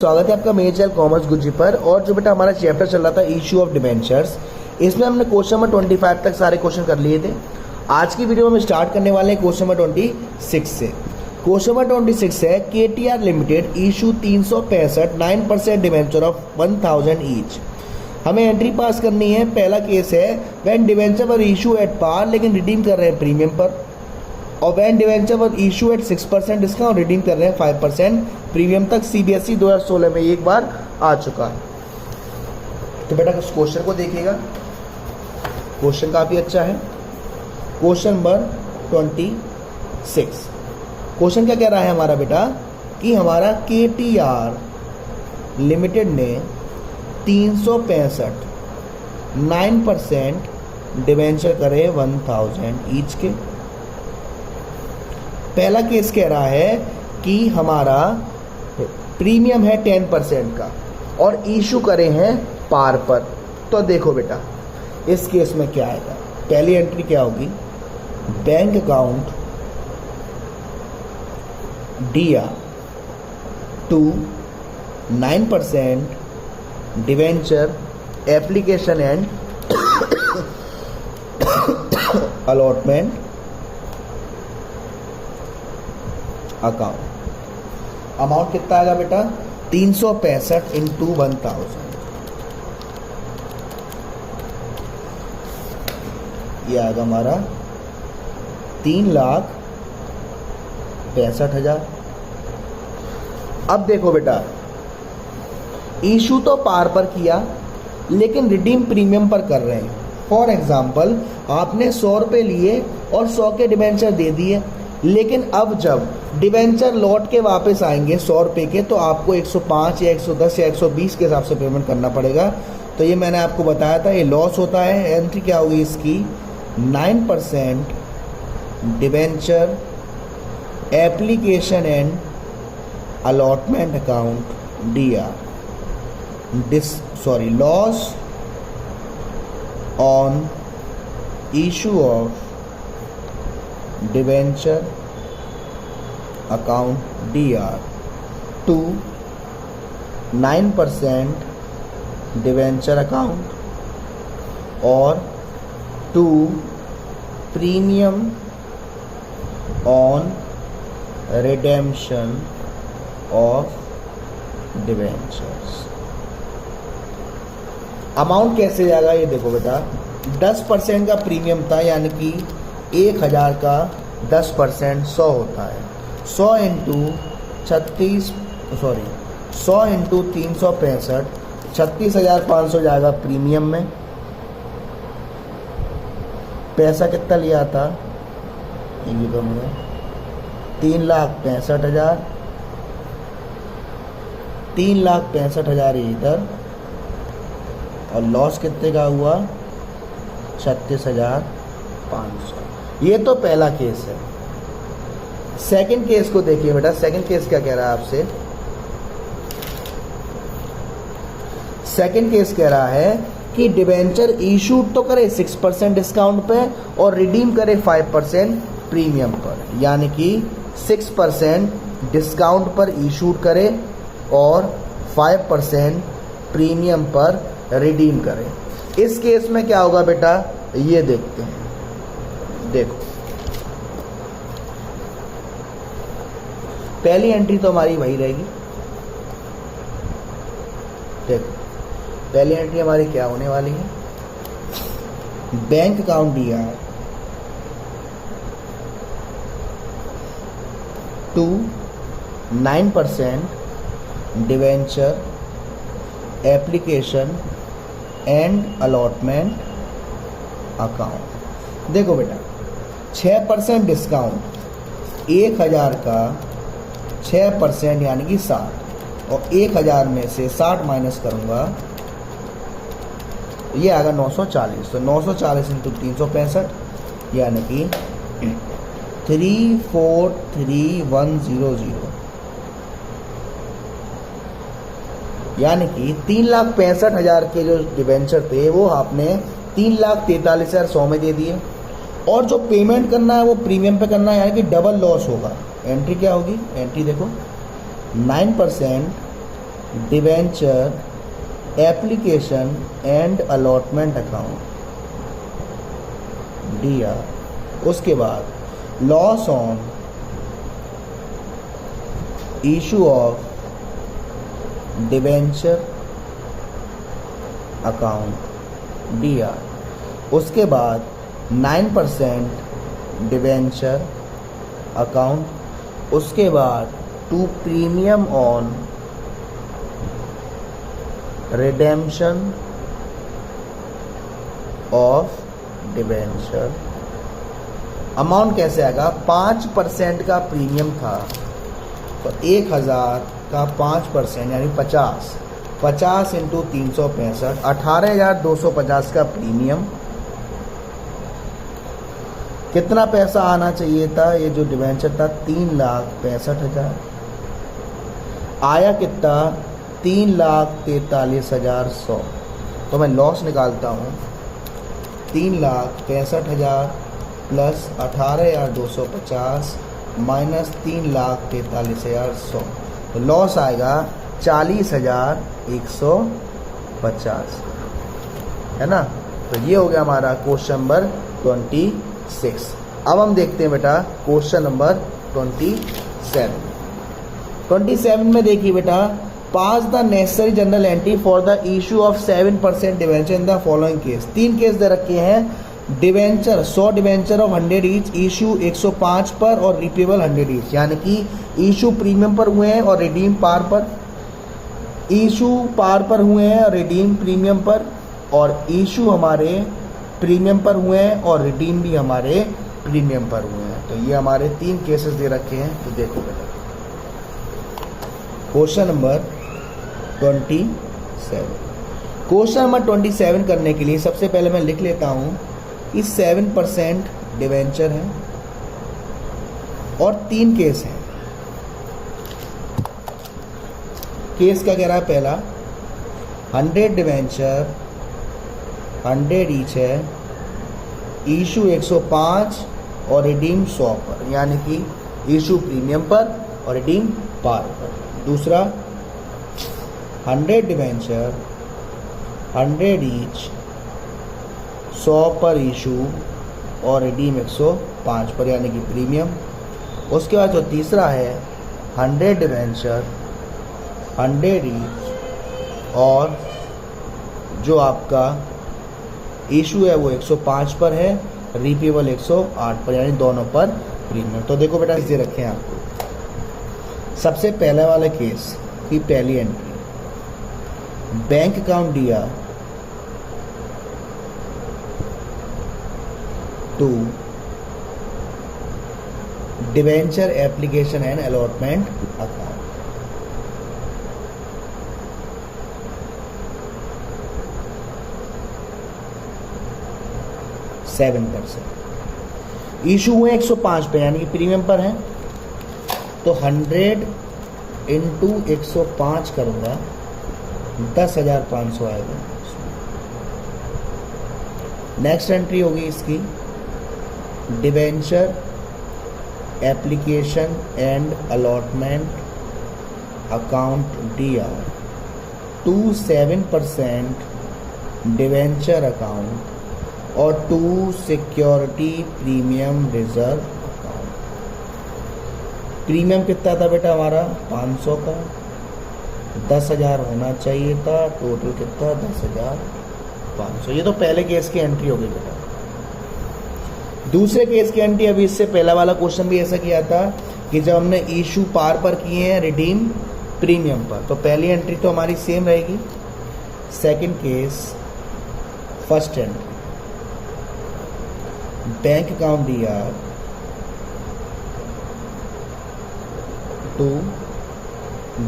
स्वागत है आपका मेरे चैनल कॉमर्स गुरुजी पर। और जो बेटा हमारा चैप्टर चल रहा था इशू ऑफ डिबेंचर्स, इसमें हमने क्वेश्चन नंबर 25 तक सारे क्वेश्चन कर लिए थे। आज की वीडियो में स्टार्ट करने वाले हैं क्वेश्चन नंबर 26 से। क्वेश्चन नंबर 26 है KTR limited issue 365 9% debenture of 1000 each. हमें एंट्री पास करनी है। पहला केस है when debenture were issue at par लेकिन रिडीम कर रहे हैं प्रीमियम पर, और when debenture were issue at 6% discount redeem कर रहे हैं 5% प्रीमियम तक। CBSE 2016 में एक बार आ चुका है। तो बेटा उस क्वेश्चन को देखिएगा, क्वेश्चन काफ़ी अच्छा है। क्वेश्चन नंबर 26, क्वेश्चन क्या कह रहा है हमारा बेटा कि हमारा KTR लिमिटेड ने 365 9% डिवेंचर करे 1000 ईच के। पहला केस कह रहा है कि हमारा प्रीमियम है 10% का और इशू करे हैं पार पर। तो देखो बेटा इस केस में क्या आएगा। पहली एंट्री क्या होगी, बैंक अकाउंट दिया to 9% debenture application and allotment account. Amount कितना आएगा बेटा 365 इंटू 1000। ये आएगा हमारा 3,65,000। अब देखो बेटा इशू तो पार पर किया लेकिन रिडीम प्रीमियम पर कर रहे हैं। फॉर एग्जाम्पल आपने 100 रुपये लिए और 100 के डिबेंचर दे दिए, लेकिन अब जब डिवेंचर लौट के वापस आएंगे 100 रुपये के, तो आपको 105 या 110 या 120 के हिसाब से पेमेंट करना पड़ेगा। तो ये मैंने आपको बताया था, ये लॉस होता है। एंट्री क्या होगी इसकी 9% debenture application and allotment account DR loss on issue of debenture account DR to 9% debenture account और to premium on redemption of debentures. Amount कैसे जाएगा ये देखो बेटा, 10% का प्रीमियम था, यानी कि 1000 का 10% 100 होता है। 100 इंटू 365 36,500 जाएगा प्रीमियम में। पैसा कितना लिया था ये तो मुझे 3,65,000, 3,65,000 इधर, और लॉस कितने का हुआ 36,500। ये तो पहला केस है। सेकंड केस को देखिए बेटा, सेकंड केस क्या कह रहा है आपसे। सेकंड केस कह रहा है कि डिवेंचर इशू तो करे 6% डिस्काउंट पे और रिडीम करे 5% प्रीमियम पर, यानी कि 6% डिस्काउंट पर इशूड करे और 5% प्रीमियम पर रिडीम करे। इस केस में क्या होगा बेटा ये देखते हैं। देखो पहली एंट्री तो हमारी वही रहेगी। देखो पहली एंट्री हमारी क्या होने वाली है, bank account DR to 9% debenture application and allotment account. देखो बेटा 6% डिस्काउंट, 1000 का 6% यानी कि 60, और 1000 में से 60 माइनस करूंगा ये आएगा 940। तो 940 इंटू 365 यानी कि 343,100, यानी कि 3,65,000 के जो डिवेंचर थे वो आपने 3,43,100 में दे दिए, और जो पेमेंट करना है वो प्रीमियम पे करना है, यानी कि डबल लॉस होगा। एंट्री क्या होगी, एंट्री देखो 9% debenture application and allotment account DR, उसके बाद loss on issue of debenture account DR, उसके बाद 9% डिवेंचर अकाउंट, उसके बाद 2 premium on redemption of debenture. Amount कैसे आएगा? 5% का प्रीमियम था तो 1000 का 5% यानी 50 इंटू 365, 18,250 का प्रीमियम। कितना पैसा आना चाहिए था? ये जो डिवेंचर था 3,65,000, आया कितना? 3,43,100। तो मैं लॉस निकालता हूँ, 3,65,000 प्लस 18,250 माइनस 3,43,100, तो लॉस आएगा 40,150, है ना। तो ये हो गया हमारा क्वेश्चन नंबर 26। अब हम देखते हैं बेटा क्वेश्चन नंबर 27 में देखिए बेटा, pass the necessary journal entry for the issue of 7% debenture in the following case. 3 case दे रखे हैं। Debenture 100 debenture of 100 each, issue 105 पर और रिपेबल 100 ईच, यानी कि इशू प्रीमियम पर हुए हैं और रिडीम पार पर, इशू पार पर हुए हैं और रिडीम प्रीमियम पर, और इशू हमारे प्रीमियम पर हुए हैं और रिडीम भी हमारे प्रीमियम पर हुए हैं। तो ये हमारे 3 केसेस दे रखे हैं। तो देखो बेटा क्वेश्चन नंबर 27। क्वेश्चन नंबर 27 करने के लिए सबसे पहले मैं लिख लेता हूं कि 7% डिवेंचर है और 3 केस हैं। केस क्या कह रहा है? पहला 100 डिवेंचर 100 ईच है, इशू 105 और रिडीम 100 पर, यानी कि इशू प्रीमियम पर और रिडीम पार पर। दूसरा 100 डिवेंचर 100 ईच 100 पर इशू और रिडीम 105 पर, यानी कि प्रीमियम। उसके बाद जो तीसरा है 100 डिवेंचर 100 ईच और जो आपका इशू है वो 105 पर है, रिपेबल 108 पर, यानी दोनों पर प्रीमियम। तो देखो बेटा इसे रखे हैं आपको। सबसे पहले वाला केस की पहली एंट्री, बैंक अकाउंट दिया to debenture application and allotment account. Issue हुए 105 पे, यानी कि प्रीमियम पर है, तो 100 इंटू 105 करूंगा 10,500 आएगा। नेक्स्ट एंट्री होगी इसकी debenture application and allotment account DR to 7% debenture account और 2 security premium reserve account. Premium कितना था बेटा हमारा? 500 का, 10,000 होना चाहिए था, टोटल कितना? 10,500। ये तो पहले केस की एंट्री हो गई बेटा। दूसरे केस की एंट्री, अभी इससे पहला वाला क्वेश्चन भी ऐसा किया था कि जब हमने इशू पार पर किए हैं, रिडीम प्रीमियम पर, तो पहली एंट्री तो हमारी सेम रहेगी। Second case first entry, bank account DR to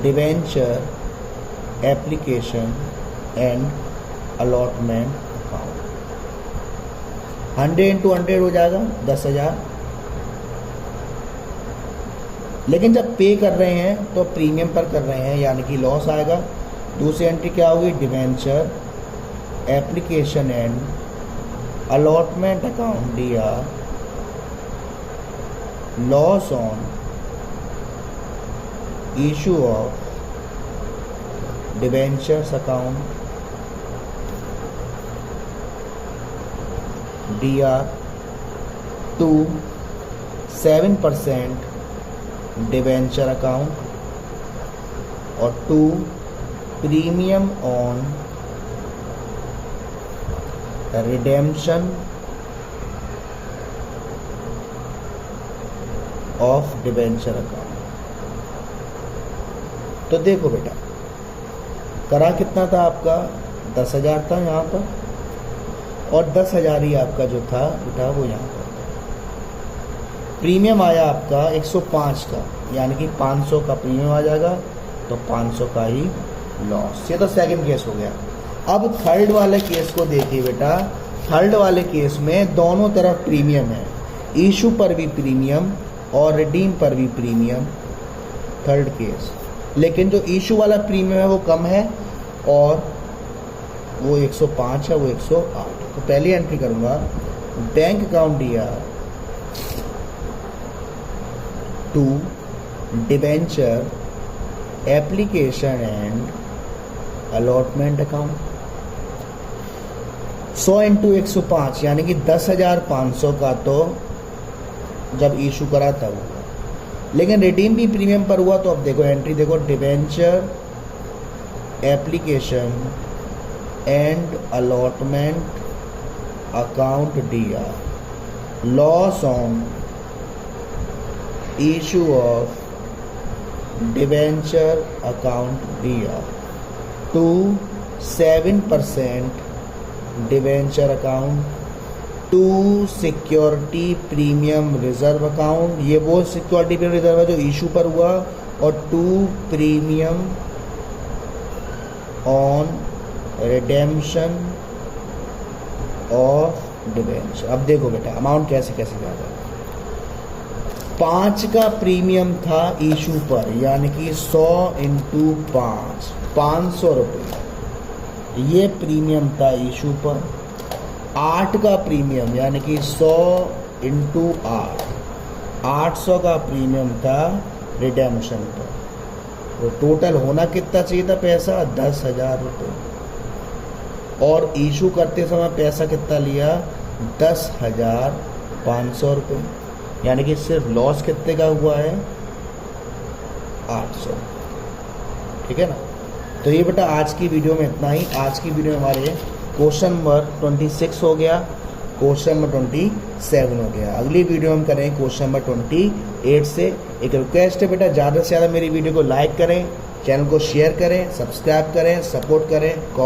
debenture application and allotment account. 100 into 100 हो जाएगा 10,000, लेकिन जब पे कर रहे हैं तो प्रीमियम पर कर रहे हैं, यानी कि लॉस आएगा। दूसरी एंट्री क्या होगी? Debenture application and allotment account DR loss on issue of debentures account DR, 2 7% debenture account और 2 premium on redemption of debenture account. तो देखो बेटा, करा कितना था आपका 10,000 था यहाँ पर, और 10,000 ही आपका जो था बेटा वो यहाँ पर प्रीमियम आया आपका 105 का, यानी कि 500 का प्रीमियम आ जाएगा, तो 500 का ही लॉस। ये तो सेकंड केस हो गया। अब थर्ड वाले केस को देखिए बेटा, थर्ड वाले केस में दोनों तरफ प्रीमियम है, इशू पर भी प्रीमियम और रिडीम पर भी प्रीमियम, थर्ड केस। लेकिन जो इशू वाला प्रीमियम है वो कम है और वो 105 है, वो 108। तो पहली एंट्री करूंगा, bank account DR, 2 debenture application and allotment account. 100 into 105 यानी कि 10,500 का तो जब इशू करा तब हुआ, लेकिन रिडीम भी प्रीमियम पर हुआ। तो अब देखो एंट्री देखो, debenture application and allotment account DR, loss on issue of debenture account DR, 2 7% debenture account, 2 security premium reserve account, ये वो सिक्योरिटी प्रीमियम रिजर्व है जो इशू पर हुआ, और 2 premium on redemption of debenture. अब देखो बेटा अमाउंट कैसे कैसे जाएगा। 5 का प्रीमियम था इशू पर, यानी कि 100 इंटू 5 500 रुपये, ये प्रीमियम था इशू पर। 8 का प्रीमियम यानी कि 100 इंटू 8 800 का प्रीमियम था रिडेम्पशन पर। तो टोटल होना कितना चाहिए था पैसा, 10,000 रुपये, और इशू करते समय पैसा कितना लिया, 10,500 रुपये, यानी कि सिर्फ लॉस कितने का हुआ है, 800। ठीक है ना। तो ये बेटा आज की वीडियो में इतना ही। आज की वीडियो में हमारे क्वेश्चन नंबर 26 हो गया, क्वेश्चन नंबर 27 हो गया। अगली वीडियो हम करें क्वेश्चन नंबर 28 से। एक रिक्वेस्ट है बेटा, ज़्यादा से ज़्यादा मेरी वीडियो को लाइक करें, चैनल को शेयर करें, सब्सक्राइब करें, सपोर्ट करें।